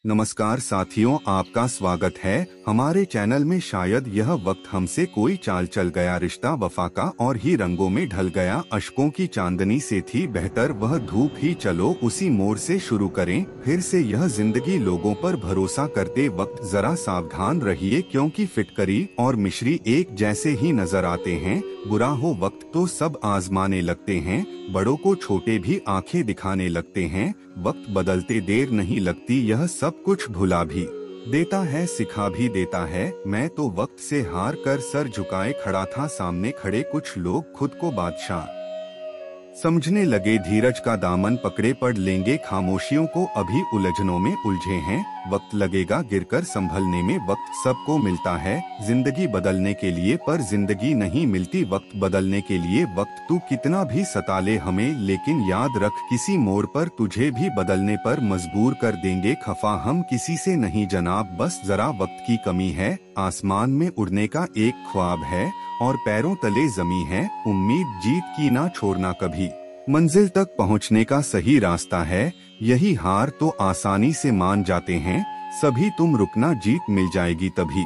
नमस्कार साथियों, आपका स्वागत है हमारे चैनल में। शायद यह वक्त हमसे कोई चाल चल गया, रिश्ता वफा का और ही रंगों में ढल गया। अशकों की चांदनी से थी बेहतर वह धूप ही, चलो उसी मोड़ से शुरू करें फिर से यह जिंदगी। लोगों पर भरोसा करते वक्त जरा सावधान रहिए, क्योंकि फिटकरी और मिश्री एक जैसे ही नजर आते हैं। बुरा हो वक्त तो सब आजमाने लगते हैं, बड़ों को छोटे भी आंखें दिखाने लगते हैं। वक्त बदलते देर नहीं लगती, यह सब कुछ भुला भी देता है, सिखा भी देता है। मैं तो वक्त से हार कर सर झुकाए खड़ा था, सामने खड़े कुछ लोग खुद को बादशाह समझने लगे। धीरज का दामन पकड़े पड़ लेंगे, खामोशियों को अभी उलझनों में उलझे हैं। वक्त लगेगा गिरकर संभलने में, वक्त सबको मिलता है जिंदगी बदलने के लिए, पर जिंदगी नहीं मिलती वक्त बदलने के लिए। वक्त तू कितना भी सता ले हमें, लेकिन याद रख किसी मोड़ पर तुझे भी बदलने पर मजबूर कर देंगे। खफा हम किसी से नहीं जनाब, बस जरा वक्त की कमी है। आसमान में उड़ने का एक ख्वाब है और पैरों तले जमी है उम्मीद, जीत की ना छोड़ना कभी। मंजिल तक पहुंचने का सही रास्ता है यही, हार तो आसानी से मान जाते हैं सभी। तुम रुकना, जीत मिल जाएगी तभी।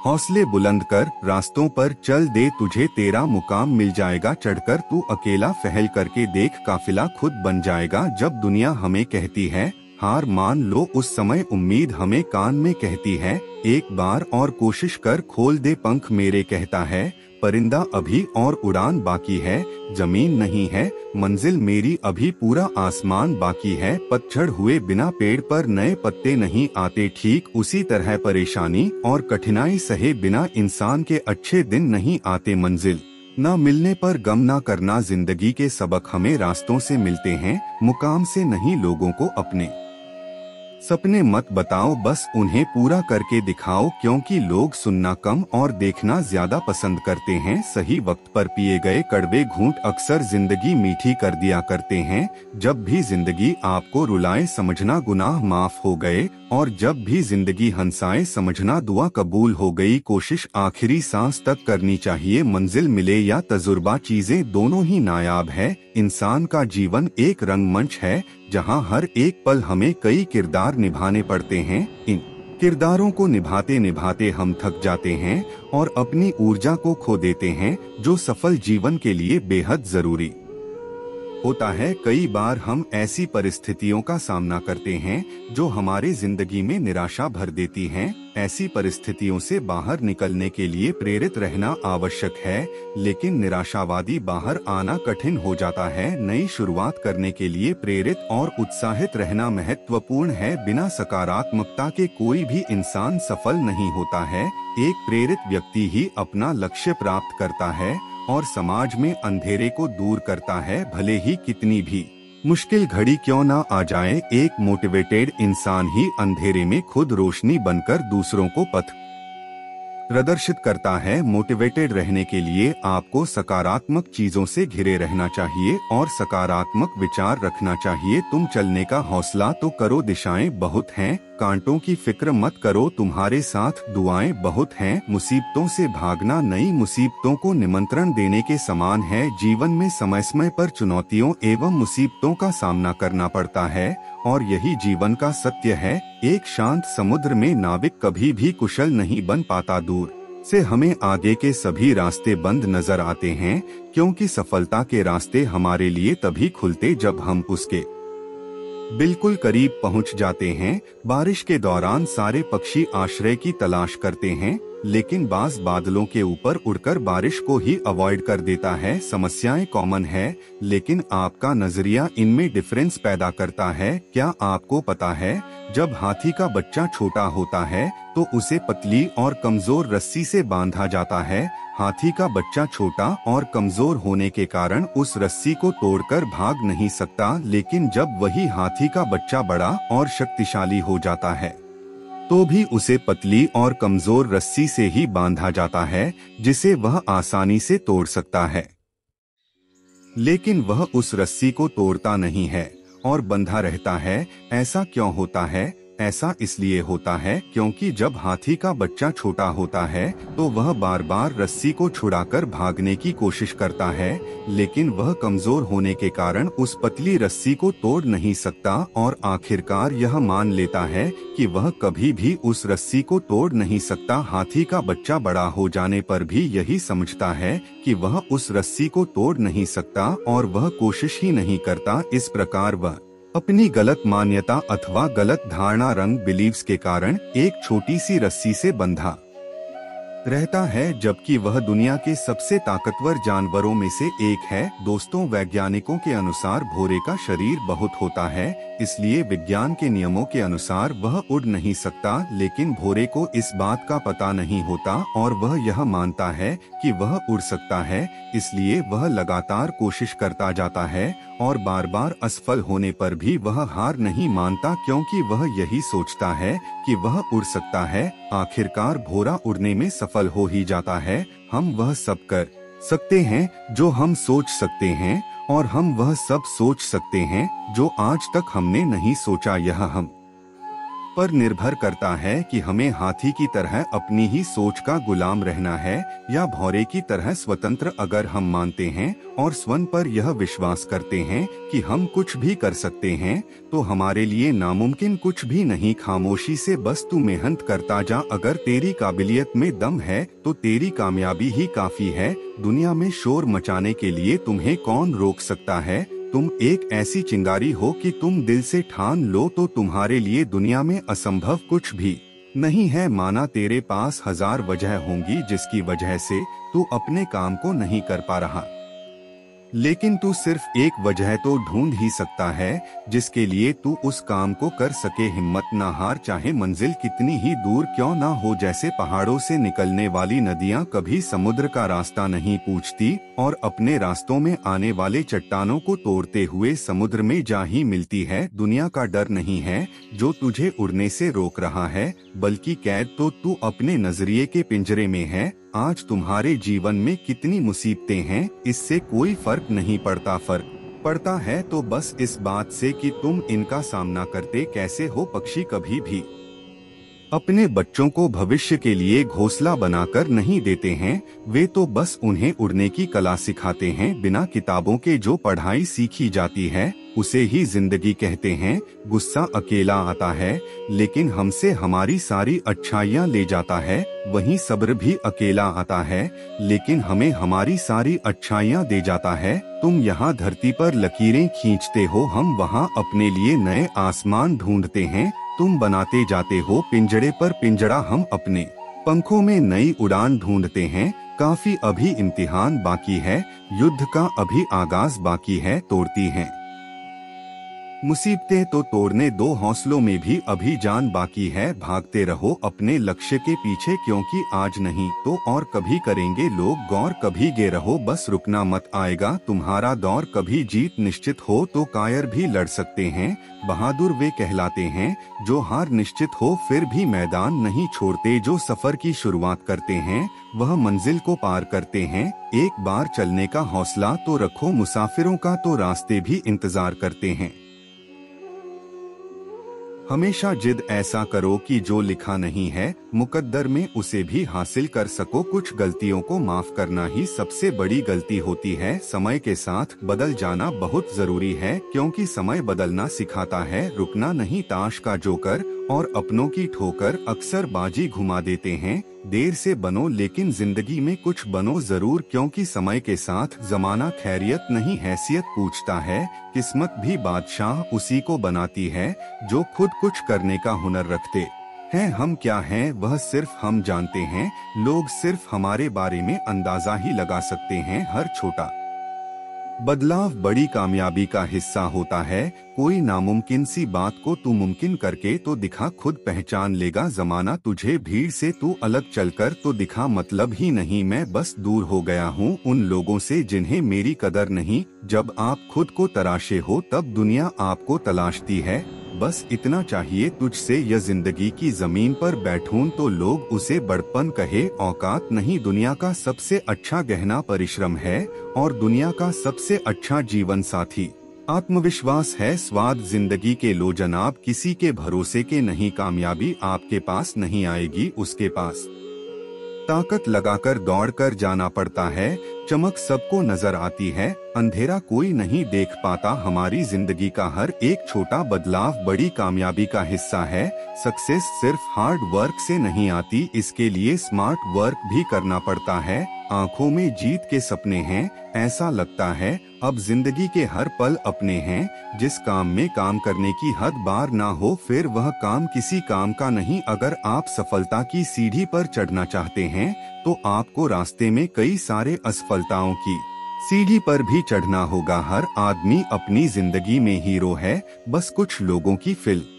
हौसले बुलंद कर रास्तों पर चल दे, तुझे तेरा मुकाम मिल जाएगा चढ़कर। तू अकेला फहल करके देख, काफिला खुद बन जाएगा। जब दुनिया हमें कहती है हार मान लो, उस समय उम्मीद हमें कान में कहती है एक बार और कोशिश कर, खोल दे पंख मेरे कहता है परिंदा अभी और उड़ान बाकी है। जमीन नहीं है मंजिल मेरी, अभी पूरा आसमान बाकी है। पतझड़ हुए बिना पेड़ पर नए पत्ते नहीं आते, ठीक उसी तरह परेशानी और कठिनाई सहे बिना इंसान के अच्छे दिन नहीं आते। मंजिल न मिलने पर गम ना करना, जिंदगी के सबक हमें रास्तों से मिलते हैं, मुकाम से नहीं। लोगों को अपने सपने मत बताओ, बस उन्हें पूरा करके दिखाओ, क्योंकि लोग सुनना कम और देखना ज्यादा पसंद करते हैं। सही वक्त पर पिए गए कड़वे घूंट अक्सर जिंदगी मीठी कर दिया करते हैं। जब भी जिंदगी आपको रुलाए समझना गुनाह माफ हो गए, और जब भी जिंदगी हंसाए समझना दुआ कबूल हो गई। कोशिश आखिरी सांस तक करनी चाहिए, मंजिल मिले या तजुर्बा चीजें दोनों ही नायाब है। इंसान का जीवन एक रंगमंच है, जहां हर एक पल हमें कई किरदार निभाने पड़ते हैं। इन किरदारों को निभाते निभाते हम थक जाते हैं और अपनी ऊर्जा को खो देते हैं, जो सफल जीवन के लिए बेहद जरूरी होता है। कई बार हम ऐसी परिस्थितियों का सामना करते हैं जो हमारे जिंदगी में निराशा भर देती हैं। ऐसी परिस्थितियों से बाहर निकलने के लिए प्रेरित रहना आवश्यक है, लेकिन निराशावादी बाहर आना कठिन हो जाता है। नई शुरुआत करने के लिए प्रेरित और उत्साहित रहना महत्वपूर्ण है। बिना सकारात्मकता के कोई भी इंसान सफल नहीं होता है। एक प्रेरित व्यक्ति ही अपना लक्ष्य प्राप्त करता है और समाज में अंधेरे को दूर करता है, भले ही कितनी भी मुश्किल घड़ी क्यों ना आ जाए। एक मोटिवेटेड इंसान ही अंधेरे में खुद रोशनी बनकर दूसरों को पथ प्रदर्शित करता है। मोटिवेटेड रहने के लिए आपको सकारात्मक चीजों से घिरे रहना चाहिए और सकारात्मक विचार रखना चाहिए। तुम चलने का हौसला तो करो, दिशाएं बहुत हैं, कांटों की फिक्र मत करो, तुम्हारे साथ दुआएं बहुत हैं। मुसीबतों से भागना नई मुसीबतों को निमंत्रण देने के समान है। जीवन में समय समय पर चुनौतियों एवं मुसीबतों का सामना करना पड़ता है, और यही जीवन का सत्य है। एक शांत समुद्र में नाविक कभी भी कुशल नहीं बन पाता। दूर से हमें आगे के सभी रास्ते बंद नजर आते हैं, क्योंकि सफलता के रास्ते हमारे लिए तभी खुलते जब हम उसके बिल्कुल करीब पहुंच जाते हैं। बारिश के दौरान सारे पक्षी आश्रय की तलाश करते हैं, लेकिन बाज बादलों के ऊपर उड़कर बारिश को ही अवॉइड कर देता है। समस्याएं कॉमन है, लेकिन आपका नजरिया इनमें डिफरेंस पैदा करता है। क्या आपको पता है, जब हाथी का बच्चा छोटा होता है तो उसे पतली और कमजोर रस्सी से बांधा जाता है। हाथी का बच्चा छोटा और कमजोर होने के कारण उस रस्सी को तोड़कर भाग नहीं सकता, लेकिन जब वही हाथी का बच्चा बड़ा और शक्तिशाली हो जाता है तो भी उसे पतली और कमजोर रस्सी से ही बांधा जाता है, जिसे वह आसानी से तोड़ सकता है। लेकिन वह उस रस्सी को तोड़ता नहीं है और बंधा रहता है। ऐसा क्यों होता है? ऐसा इसलिए होता है क्योंकि जब हाथी का बच्चा छोटा होता है तो वह बार बार रस्सी को छुड़ाकर भागने की कोशिश करता है, लेकिन वह कमजोर होने के कारण उस पतली रस्सी को तोड़ नहीं सकता और आखिरकार यह मान लेता है कि वह कभी भी उस रस्सी को तोड़ नहीं सकता। हाथी का बच्चा बड़ा हो जाने पर भी यही समझता है कि वह उस रस्सी को तोड़ नहीं सकता और वह कोशिश ही नहीं करता। इस प्रकार वह अपनी गलत मान्यता अथवा गलत धारणा रंग बिलीव्स के कारण एक छोटी सी रस्सी से बंधा रहता है, जबकि वह दुनिया के सबसे ताकतवर जानवरों में से एक है। दोस्तों, वैज्ञानिकों के अनुसार भौरे का शरीर बहुत होता है, इसलिए विज्ञान के नियमों के अनुसार वह उड़ नहीं सकता, लेकिन भौरे को इस बात का पता नहीं होता और वह यह मानता है कि वह उड़ सकता है। इसलिए वह लगातार कोशिश करता जाता है और बार बार असफल होने पर भी वह हार नहीं मानता, क्योंकि वह यही सोचता है कि वह उड़ सकता है। आखिरकार भौरा उड़ने में सफल हो ही जाता है। हम वह सब कर सकते हैं जो हम सोच सकते हैं और हम वह सब सोच सकते हैं जो आज तक हमने नहीं सोचा। यह हम पर निर्भर करता है कि हमें हाथी की तरह अपनी ही सोच का गुलाम रहना है या भौरे की तरह स्वतंत्र। अगर हम मानते हैं और स्वयं पर यह विश्वास करते हैं कि हम कुछ भी कर सकते हैं, तो हमारे लिए नामुमकिन कुछ भी नहीं। खामोशी से बस तू मेहनत करता जा। अगर तेरी काबिलियत में दम है तो तेरी कामयाबी ही काफी है। दुनिया में शोर मचाने के लिए तुम्हें कौन रोक सकता है? तुम एक ऐसी चिंगारी हो कि तुम दिल से ठान लो तो तुम्हारे लिए दुनिया में असंभव कुछ भी नहीं है। माना तेरे पास 1000 वजह होंगी जिसकी वजह से तू अपने काम को नहीं कर पा रहा, लेकिन तू सिर्फ एक वजह तो ढूंढ ही सकता है जिसके लिए तू उस काम को कर सके। हिम्मत ना हार, चाहे मंजिल कितनी ही दूर क्यों ना हो। जैसे पहाड़ों से निकलने वाली नदियां कभी समुद्र का रास्ता नहीं पूछती और अपने रास्तों में आने वाले चट्टानों को तोड़ते हुए समुद्र में जा ही मिलती है। दुनिया का डर नहीं है जो तुझे उड़ने से रोक रहा है, बल्कि कैद तो तू अपने नजरिए के पिंजरे में है। आज तुम्हारे जीवन में कितनी मुसीबतें हैं, इससे कोई फर्क नहीं पड़ता। फर्क पड़ता है तो बस इस बात से कि तुम इनका सामना करते कैसे हो। पक्षी कभी भी अपने बच्चों को भविष्य के लिए घोंसला बनाकर नहीं देते हैं, वे तो बस उन्हें उड़ने की कला सिखाते हैं। बिना किताबों के जो पढ़ाई सीखी जाती है उसे ही जिंदगी कहते हैं। गुस्सा अकेला आता है लेकिन हमसे हमारी सारी अच्छाइयाँ ले जाता है। वहीं सब्र भी अकेला आता है लेकिन हमें हमारी सारी अच्छाइयाँ दे जाता है। तुम यहाँ धरती पर लकीरें खींचते हो, हम वहाँ अपने लिए नए आसमान ढूंढते हैं। तुम बनाते जाते हो पिंजड़े पर पिंजड़ा, हम अपने पंखों में नई उड़ान ढूंढते हैं। काफी अभी इम्तिहान बाकी है, युद्ध का अभी आगाज बाकी है। तोड़ती हैं मुसीबतें तो तोड़ने दो, हौसलों में भी अभी जान बाकी है। भागते रहो अपने लक्ष्य के पीछे, क्योंकि आज नहीं तो और कभी करेंगे लोग गौर। कभी गे रहो बस रुकना मत, आएगा तुम्हारा दौर। कभी जीत निश्चित हो तो कायर भी लड़ सकते हैं। बहादुर वे कहलाते हैं जो हार निश्चित हो फिर भी मैदान नहीं छोड़ते। जो सफर की शुरुआत करते हैं वह मंजिल को पार करते हैं। एक बार चलने का हौसला तो रखो, मुसाफिरों का तो रास्ते भी इंतजार करते हैं। हमेशा जिद ऐसा करो कि जो लिखा नहीं है मुकद्दर में उसे भी हासिल कर सको। कुछ गलतियों को माफ करना ही सबसे बड़ी गलती होती है। समय के साथ बदल जाना बहुत जरूरी है, क्योंकि समय बदलना सिखाता है रुकना नहीं। ताश का जोकर और अपनों की ठोकर अक्सर बाजी घुमा देते हैं। देर से बनो लेकिन जिंदगी में कुछ बनो जरूर, क्योंकि समय के साथ जमाना खैरियत नहीं हैसियत पूछता है। किस्मत भी बादशाह उसी को बनाती है जो खुद कुछ करने का हुनर रखते हैं। हम क्या हैं वह सिर्फ हम जानते हैं, लोग सिर्फ हमारे बारे में अंदाजा ही लगा सकते हैं। हर छोटा बदलाव बड़ी कामयाबी का हिस्सा होता है। कोई नामुमकिन सी बात को तू मुमकिन करके तो दिखा, खुद पहचान लेगा जमाना तुझे। भीड़ से तू अलग चलकर तो दिखा, मतलब ही नहीं मैं बस दूर हो गया हूँ उन लोगों से जिन्हें मेरी कदर नहीं। जब आप खुद को तराशे हो तब दुनिया आपको तलाशती है। बस इतना चाहिए तुझसे, यह जिंदगी की जमीन पर बैठूं तो लोग उसे बड़पन कहे। औकात नहीं, दुनिया का सबसे अच्छा गहना परिश्रम है और दुनिया का सबसे अच्छा जीवन साथी आत्मविश्वास है स्वाद जिंदगी के लो जनाब, किसी के भरोसे के नहीं, कामयाबी आपके पास नहीं आएगी उसके पास। ताकत लगाकर दौड़कर जाना पड़ता है, चमक सबको नजर आती है, अंधेरा कोई नहीं देख पाता। हमारी जिंदगी का हर एक छोटा बदलाव बड़ी कामयाबी का हिस्सा है। सक्सेस सिर्फ हार्ड वर्क से नहीं आती, इसके लिए स्मार्ट वर्क भी करना पड़ता है। आंखों में जीत के सपने हैं, ऐसा लगता है अब जिंदगी के हर पल अपने हैं। जिस काम में काम करने की हद बार ना हो, फिर वह काम किसी काम का नहीं। अगर आप सफलता की सीढ़ी पर चढ़ना चाहते हैं तो आपको रास्ते में कई सारे असफलताओं की सीढ़ी पर भी चढ़ना होगा। हर आदमी अपनी जिंदगी में हीरो है, बस कुछ लोगों की फिल्म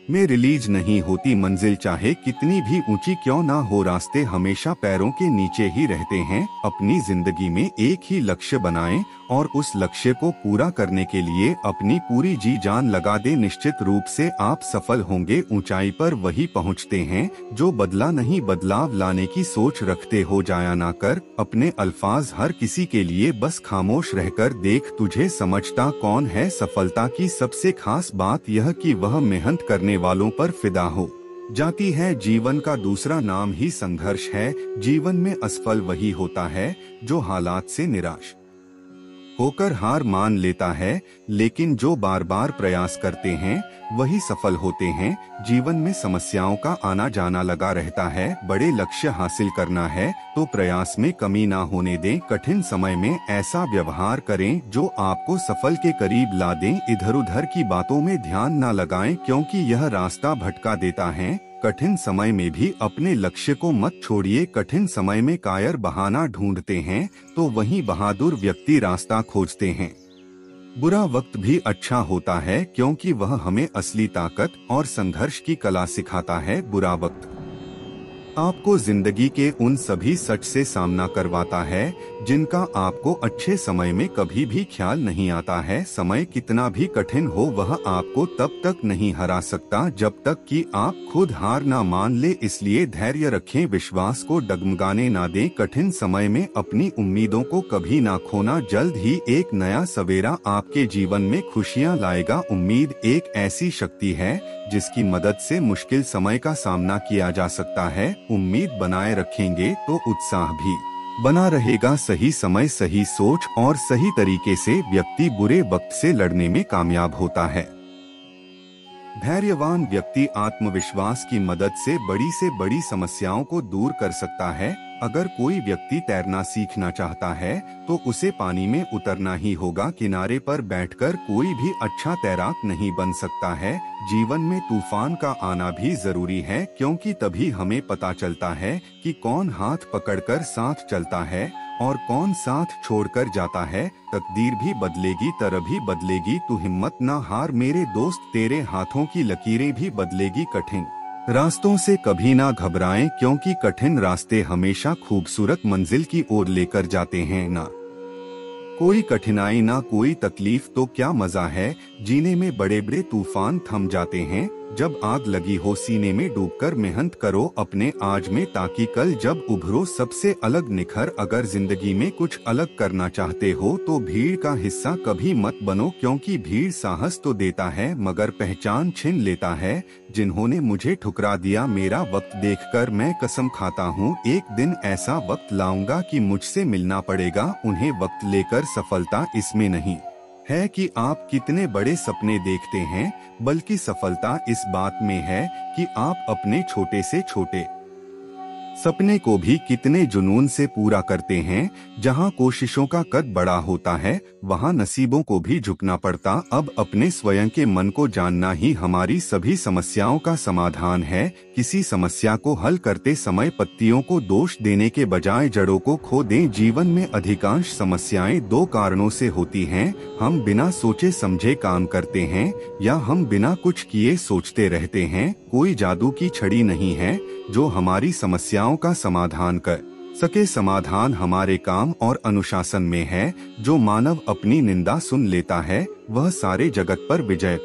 में रिलीज नहीं होती मंजिल, चाहे कितनी भी ऊंची क्यों ना हो, रास्ते हमेशा पैरों के नीचे ही रहते हैं। अपनी जिंदगी में एक ही लक्ष्य बनाएं और उस लक्ष्य को पूरा करने के लिए अपनी पूरी जी जान लगा दें। निश्चित रूप से आप सफल होंगे। ऊंचाई पर वही पहुंचते हैं जो बदला नहीं बदलाव लाने की सोच रखते हो। जाया ना कर अपने अल्फाज हर किसी के लिए, बस खामोश रहकर देख तुझे समझता कौन है। सफलता की सबसे खास बात यह कि वह मेहनत करने वालों पर फिदा हो जाती है। जीवन का दूसरा नाम ही संघर्ष है। जीवन में असफल वही होता है जो हालात से निराश होकर हार मान लेता है, लेकिन जो बार बार प्रयास करते हैं वही सफल होते हैं। जीवन में समस्याओं का आना जाना लगा रहता है। बड़े लक्ष्य हासिल करना है तो प्रयास में कमी ना होने दें। कठिन समय में ऐसा व्यवहार करें जो आपको सफल के करीब ला दें। इधर उधर की बातों में ध्यान ना लगाएं, क्योंकि यह रास्ता भटका देता है। कठिन समय में भी अपने लक्ष्य को मत छोड़िए। कठिन समय में कायर बहाना ढूंढते हैं तो वहीं बहादुर व्यक्ति रास्ता खोजते हैं। बुरा वक्त भी अच्छा होता है, क्योंकि वह हमें असली ताकत और संघर्ष की कला सिखाता है। बुरा वक्त आपको जिंदगी के उन सभी सच से सामना करवाता है जिनका आपको अच्छे समय में कभी भी ख्याल नहीं आता है। समय कितना भी कठिन हो, वह आपको तब तक नहीं हरा सकता जब तक कि आप खुद हार ना मान ले। इसलिए धैर्य रखें, विश्वास को डगमगाने ना दें। कठिन समय में अपनी उम्मीदों को कभी ना खोना। जल्द ही एक नया सवेरा आपके जीवन में खुशियां लाएगा। उम्मीद एक ऐसी शक्ति है जिसकी मदद से मुश्किल समय का सामना किया जा सकता है। उम्मीद बनाए रखेंगे तो उत्साह भी बना रहेगा। सही समय, सही सोच और सही तरीके से व्यक्ति बुरे वक्त से लड़ने में कामयाब होता है। धैर्यवान व्यक्ति आत्मविश्वास की मदद से बड़ी समस्याओं को दूर कर सकता है। अगर कोई व्यक्ति तैरना सीखना चाहता है तो उसे पानी में उतरना ही होगा। किनारे पर बैठकर कोई भी अच्छा तैराक नहीं बन सकता है। जीवन में तूफान का आना भी जरूरी है, क्योंकि तभी हमें पता चलता है कि कौन हाथ पकड़कर साथ चलता है और कौन साथ छोड़कर जाता है। तकदीर भी बदलेगी, तरह भी बदलेगी, तू हिम्मत ना हार मेरे दोस्त, तेरे हाथों की लकीरें भी बदलेगी। कठिन रास्तों से कभी ना घबराएं, क्योंकि कठिन रास्ते हमेशा खूबसूरत मंजिल की ओर लेकर जाते हैं। ना कोई कठिनाई ना कोई तकलीफ तो क्या मजा है जीने में। बड़े बड़े तूफान थम जाते हैं जब आग लगी हो सीने में। डूबकर मेहनत करो अपने आज में, ताकि कल जब उभरो सबसे अलग निखर। अगर जिंदगी में कुछ अलग करना चाहते हो तो भीड़ का हिस्सा कभी मत बनो, क्योंकि भीड़ साहस तो देता है मगर पहचान छीन लेता है। जिन्होंने मुझे ठुकरा दिया, मेरा वक्त देखकर मैं कसम खाता हूँ एक दिन ऐसा वक्त लाऊंगा कि मुझसे मिलना पड़ेगा उन्हें। वक्त लेकर सफलता इसमें नहीं है कि आप कितने बड़े सपने देखते हैं, बल्कि सफलता इस बात में है कि आप अपने छोटे से छोटे सपने को भी कितने जुनून से पूरा करते हैं। जहां कोशिशों का कद बड़ा होता है वहां नसीबों को भी झुकना पड़ता। अब अपने स्वयं के मन को जानना ही हमारी सभी समस्याओं का समाधान है। किसी समस्या को हल करते समय पत्तियों को दोष देने के बजाय जड़ों को खो दें। जीवन में अधिकांश समस्याएं दो कारणों से होती हैं। हम बिना सोचे समझे काम करते हैं या हम बिना कुछ किए सोचते रहते हैं। कोई जादू की छड़ी नहीं है जो हमारी समस्याओं का समाधान कर सके। समाधान हमारे काम और अनुशासन में है। जो मानव अपनी निंदा सुन लेता है वह सारे जगत पर विजय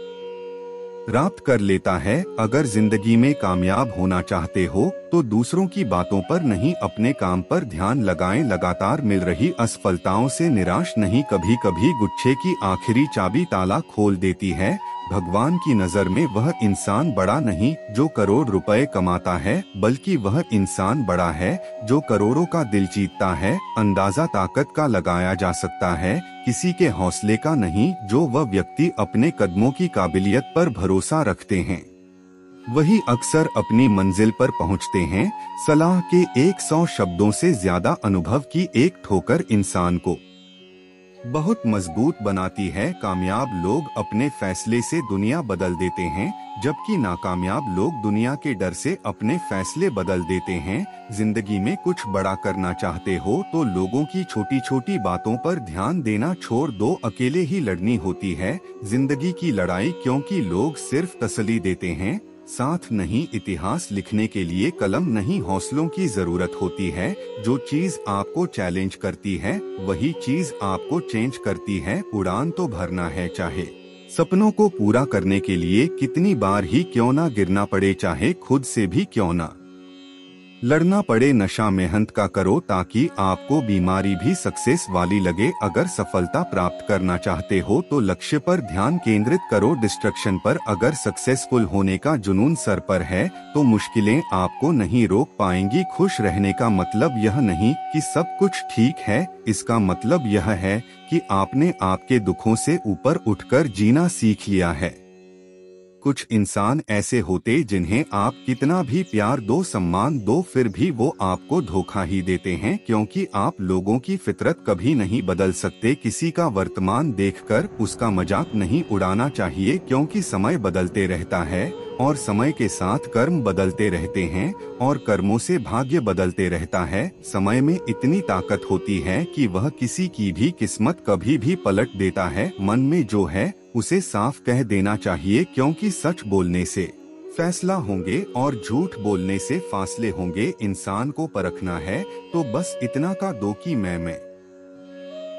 प्राप्त कर लेता है। अगर जिंदगी में कामयाब होना चाहते हो तो दूसरों की बातों पर नहीं, अपने काम पर ध्यान लगाएं। लगातार मिल रही असफलताओं से निराश नहीं, कभी कभी गुच्छे की आखिरी चाबी ताला खोल देती है। भगवान की नजर में वह इंसान बड़ा नहीं जो करोड़ रुपए कमाता है, बल्कि वह इंसान बड़ा है जो करोड़ों का दिल जीतता है। अंदाजा ताकत का लगाया जा सकता है, किसी के हौसले का नहीं। जो वह व्यक्ति अपने कदमों की काबिलियत पर भरोसा रखते हैं वही अक्सर अपनी मंजिल पर पहुंचते हैं। सलाह के 100 शब्दों से ज्यादा अनुभव की एक ठोकर इंसान को बहुत मजबूत बनाती है। कामयाब लोग अपने फैसले से दुनिया बदल देते हैं, जबकि नाकामयाब लोग दुनिया के डर से अपने फैसले बदल देते हैं। जिंदगी में कुछ बड़ा करना चाहते हो तो लोगों की छोटी छोटी बातों पर ध्यान देना छोड़ दो, अकेले ही लड़नी होती है जिंदगी की लड़ाई, क्योंकि लोग सिर्फ तसल्ली देते हैं, साथ नहीं। इतिहास लिखने के लिए कलम नहीं, हौसलों की जरूरत होती है। जो चीज आपको चैलेंज करती है वही चीज आपको चेंज करती है। उड़ान तो भरना है, चाहे सपनों को पूरा करने के लिए कितनी बार ही क्यों ना गिरना पड़े, चाहे खुद से भी क्यों ना लड़ना पड़े। नशा मेहनत का करो ताकि आपको बीमारी भी सक्सेस वाली लगे। अगर सफलता प्राप्त करना चाहते हो तो लक्ष्य पर ध्यान केंद्रित करो, डिस्ट्रक्शन पर। अगर सक्सेसफुल होने का जुनून सर पर है तो मुश्किलें आपको नहीं रोक पाएंगी। खुश रहने का मतलब यह नहीं कि सब कुछ ठीक है, इसका मतलब यह है कि आपने आपके दुखों से ऊपर उठकर जीना सीख लिया है। कुछ इंसान ऐसे होते जिन्हें आप कितना भी प्यार दो, सम्मान दो, फिर भी वो आपको धोखा ही देते हैं, क्योंकि आप लोगों की फितरत कभी नहीं बदल सकते। किसी का वर्तमान देखकर उसका मजाक नहीं उड़ाना चाहिए, क्योंकि समय बदलते रहता है और समय के साथ कर्म बदलते रहते हैं और कर्मों से भाग्य बदलते रहता है। समय में इतनी ताकत होती है कि वह किसी की भी किस्मत कभी भी पलट देता है। मन में जो है उसे साफ कह देना चाहिए, क्योंकि सच बोलने से फैसला होंगे और झूठ बोलने से फासले होंगे। इंसान को परखना है तो बस इतना का दो कि मैं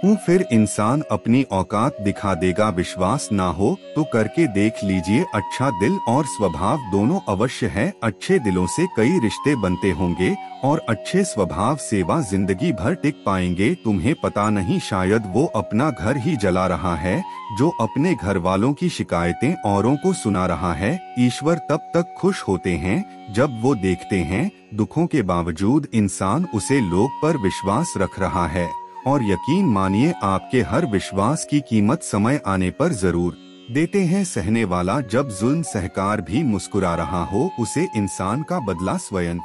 हूँ, फिर इंसान अपनी औकात दिखा देगा। विश्वास ना हो तो करके देख लीजिए। अच्छा दिल और स्वभाव दोनों अवश्य है, अच्छे दिलों से कई रिश्ते बनते होंगे और अच्छे स्वभाव सेवा जिंदगी भर टिक पाएंगे। तुम्हें पता नहीं, शायद वो अपना घर ही जला रहा है जो अपने घर वालों की शिकायतें औरों को सुना रहा है। ईश्वर तब तक खुश होते हैं जब वो देखते हैं दुखों के बावजूद इंसान उसे लोग पर विश्वास रख रहा है, और यकीन मानिए आपके हर विश्वास की कीमत समय आने पर जरूर देते हैं सहने वाला। जब जुल्म सहकार भी मुस्कुरा रहा हो उसे इंसान का बदला स्वयं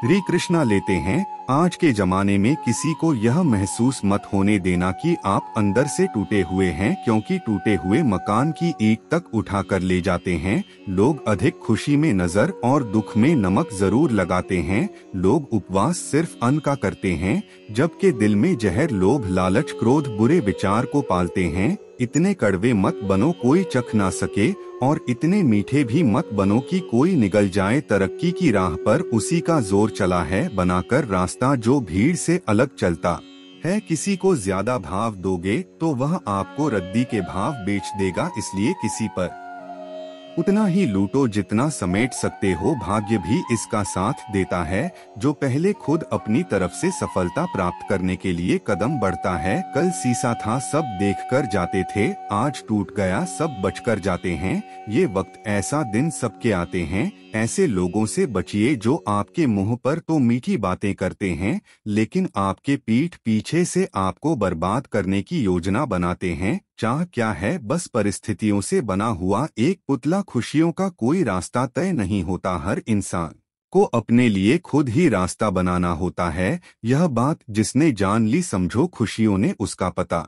श्री कृष्णा लेते हैं। आज के जमाने में किसी को यह महसूस मत होने देना कि आप अंदर से टूटे हुए हैं, क्योंकि टूटे हुए मकान की ईंट तक उठा कर ले जाते हैं। लोग अधिक खुशी में नजर और दुख में नमक जरूर लगाते हैं। लोग उपवास सिर्फ अन्न का करते हैं, जबकि दिल में जहर, लोभ, लालच, क्रोध, बुरे विचार को पालते हैं। इतने कड़वे मत बनो कोई चख ना सके, और इतने मीठे भी मत बनो कि कोई निगल जाए। तरक्की की राह पर उसी का जोर चला है, बनाकर रास्ता जो भीड़ से अलग चलता है। किसी को ज्यादा भाव दोगे तो वह आपको रद्दी के भाव बेच देगा, इसलिए किसी पर उतना ही लूटो जितना समेट सकते हो। भाग्य भी इसका साथ देता है जो पहले खुद अपनी तरफ से सफलता प्राप्त करने के लिए कदम बढ़ता है। कल शीशा था सब देखकर जाते थे, आज टूट गया सब बचकर जाते हैं। ये वक्त ऐसा दिन सबके आते हैं, ऐसे लोगों से बचिए जो आपके मुंह पर तो मीठी बातें करते हैं लेकिन आपके पीठ पीछे से आपको बर्बाद करने की योजना बनाते हैं। चाह क्या है, बस परिस्थितियों से बना हुआ एक पुतला। खुशियों का कोई रास्ता तय नहीं होता, हर इंसान को अपने लिए खुद ही रास्ता बनाना होता है। यह बात जिसने जान ली समझो खुशियों ने उसका पता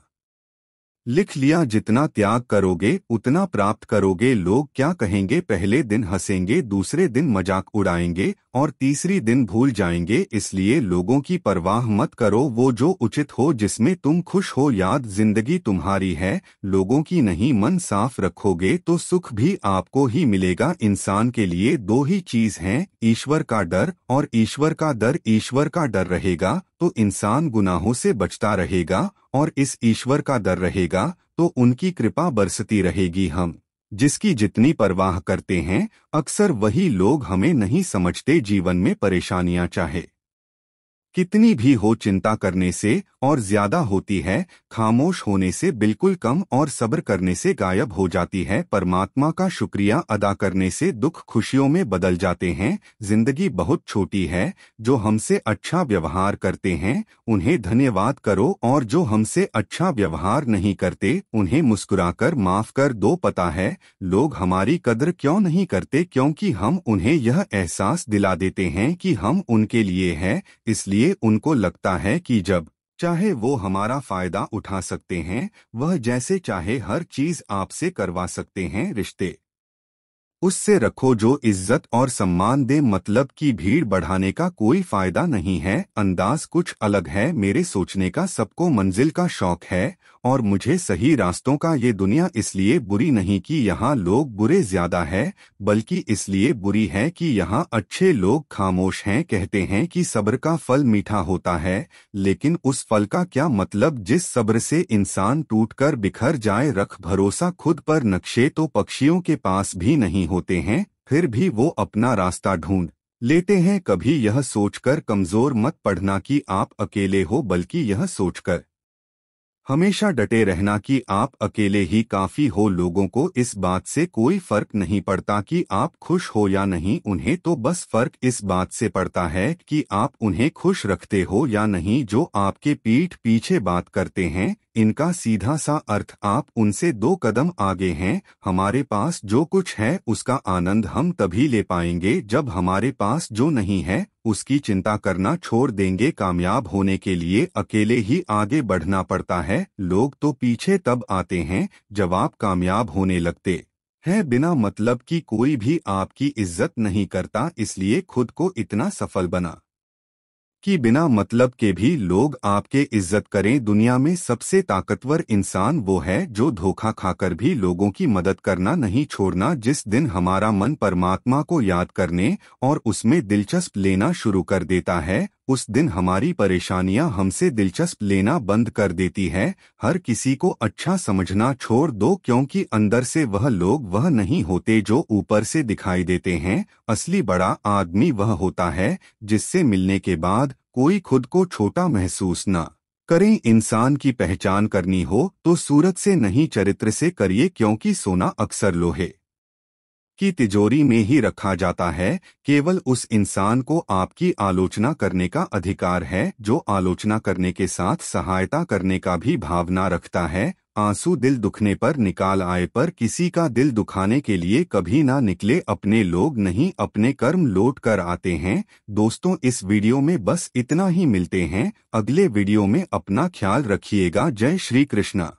लिख लिया। जितना त्याग करोगे उतना प्राप्त करोगे। लोग क्या कहेंगे, पहले दिन हंसेंगे, दूसरे दिन मजाक उड़ाएंगे और तीसरी दिन भूल जाएंगे। इसलिए लोगों की परवाह मत करो, वो जो उचित हो, जिसमें तुम खुश हो। याद जिंदगी तुम्हारी है, लोगों की नहीं। मन साफ रखोगे तो सुख भी आपको ही मिलेगा। इंसान के लिए दो ही चीज हैं, ईश्वर का डर और ईश्वर का डर। ईश्वर का डर रहेगा तो इंसान गुनाहों से बचता रहेगा, और इस ईश्वर का डर रहेगा तो उनकी कृपा बरसती रहेगी। हम जिसकी जितनी परवाह करते हैं, अक्सर वही लोग हमें नहीं समझते। जीवन में परेशानियां चाहे कितनी भी हो, चिंता करने से और ज्यादा होती है, खामोश होने से बिल्कुल कम और सब्र करने से गायब हो जाती है। परमात्मा का शुक्रिया अदा करने से दुख खुशियों में बदल जाते हैं। जिंदगी बहुत छोटी है, जो हमसे अच्छा व्यवहार करते हैं उन्हें धन्यवाद करो, और जो हमसे अच्छा व्यवहार नहीं करते उन्हें मुस्कुराकर माफ कर दो। पता है लोग हमारी कद्र क्यों नहीं करते? क्योंकि हम उन्हें यह एहसास दिला देते हैं कि हम उनके लिए हैं। इसलिए उनको लगता है कि जब चाहे वो हमारा फायदा उठा सकते हैं, वह जैसे चाहे हर चीज आपसे करवा सकते हैं। रिश्ते उससे रखो जो इज्जत और सम्मान दे, मतलब की भीड़ बढ़ाने का कोई फायदा नहीं है। अंदाज कुछ अलग है मेरे सोचने का, सबको मंजिल का शौक है और मुझे सही रास्तों का। ये दुनिया इसलिए बुरी नहीं कि यहाँ लोग बुरे ज्यादा है, बल्कि इसलिए बुरी है कि यहाँ अच्छे लोग खामोश हैं। कहते हैं कि सब्र का फल मीठा होता है, लेकिन उस फल का क्या मतलब जिस सब्र से इंसान टूटकर बिखर जाए। रख भरोसा खुद पर, नक्शे तो पक्षियों के पास भी नहीं होते हैं, फिर भी वो अपना रास्ता ढूंढ लेते हैं। कभी यह सोचकर कमजोर मत पड़ना कि आप अकेले हो, बल्कि यह सोचकर हमेशा डटे रहना कि आप अकेले ही काफी हो। लोगों को इस बात से कोई फर्क नहीं पड़ता कि आप खुश हो या नहीं, उन्हें तो बस फर्क इस बात से पड़ता है कि आप उन्हें खुश रखते हो या नहीं। जो आपके पीठ पीछे बात करते हैं, इनका सीधा सा अर्थ आप उनसे 2 कदम आगे हैं। हमारे पास जो कुछ है उसका आनंद हम तभी ले पाएंगे जब हमारे पास जो नहीं है उसकी चिंता करना छोड़ देंगे। कामयाब होने के लिए अकेले ही आगे बढ़ना पड़ता है। लोग तो पीछे तब आते हैं जब आप कामयाब होने लगते हैं। बिना मतलब की कोई भी आपकी इज्जत नहीं करता, इसलिए खुद को इतना सफल बना कि बिना मतलब के भी लोग आपके इज्जत करें। दुनिया में सबसे ताकतवर इंसान वो है जो धोखा खाकर भी लोगों की मदद करना नहीं छोड़ना। जिस दिन हमारा मन परमात्मा को याद करने और उसमें दिलचस्प लेना शुरू कर देता है, उस दिन हमारी परेशानियां हमसे दिलचस्प लेना बंद कर देती है। हर किसी को अच्छा समझना छोड़ दो, क्योंकि अंदर से वह लोग वह नहीं होते जो ऊपर से दिखाई देते हैं। असली बड़ा आदमी वह होता है जिससे मिलने के बाद कोई खुद को छोटा महसूस न करे। इंसान की पहचान करनी हो तो सूरत से नहीं, चरित्र से करिए, क्योंकि सोना अक्सर लोहे की तिजोरी में ही रखा जाता है। केवल उस इंसान को आपकी आलोचना करने का अधिकार है जो आलोचना करने के साथ सहायता करने का भी भावना रखता है। आंसू दिल दुखने पर निकाल आए, पर किसी का दिल दुखाने के लिए कभी ना निकले। अपने लोग नहीं, अपने कर्म लौट कर आते हैं। दोस्तों, इस वीडियो में बस इतना ही। मिलते हैं अगले वीडियो में। अपना ख्याल रखिएगा। जय श्री कृष्णा।